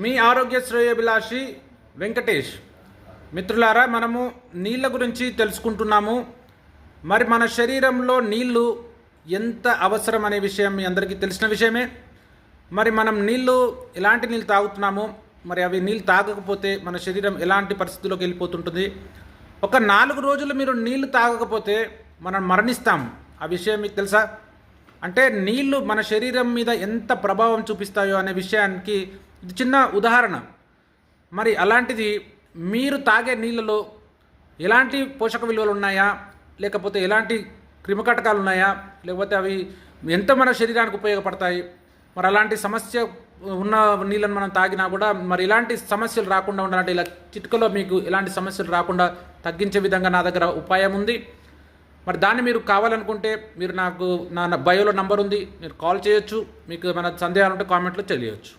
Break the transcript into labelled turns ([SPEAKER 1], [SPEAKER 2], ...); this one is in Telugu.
[SPEAKER 1] మీ ఆరోగ్య శ్రేయోభిలాషి వెంకటేష్. మిత్రులారా, మనము నీళ్ళ గురించి తెలుసుకుంటున్నాము. మరి మన శరీరంలో నీళ్ళు ఎంత అవసరం అనే విషయం మీ అందరికీ తెలిసిన విషయమే. మరి మనం ఎలాంటి నీళ్ళు తాగుతున్నాము, మరి అవి నీళ్ళు తాగకపోతే మన శరీరం ఎలాంటి పరిస్థితుల్లోకి వెళ్ళిపోతుంటుంది. ఒక 4 రోజులు మీరు నీళ్లు తాగకపోతే మనం మరణిస్తాం. ఆ విషయం మీకు తెలుసా? అంటే నీళ్లు మన శరీరం మీద ఎంత ప్రభావం చూపిస్తాయో అనే విషయానికి ఇది చిన్న ఉదాహరణ. మరి అలాంటిది మీరు తాగే నీళ్ళలో ఎలాంటి పోషక విలువలు ఉన్నాయా, లేకపోతే ఎలాంటి క్రిమికటకాలు ఉన్నాయా, లేకపోతే అవి ఎంత మన శరీరానికి ఉపయోగపడతాయి, మరి అలాంటి సమస్య ఉన్న నీళ్ళని మనం తాగినా కూడా మరి ఇలాంటి సమస్యలు రాకుండా ఉండాలంటే ఇలా చిటికలో మీకు ఎలాంటి సమస్యలు రాకుండా తగ్గించే విధంగా నా దగ్గర ఉపాయం ఉంది. మరి దాన్ని మీరు కావాలనుకుంటే మీరు నా బయోలో నంబర్ ఉంది, మీరు కాల్ చేయొచ్చు. మీకు ఏమైనా సందేహాలు ఉంటే కామెంట్లో తెలియచ్చు.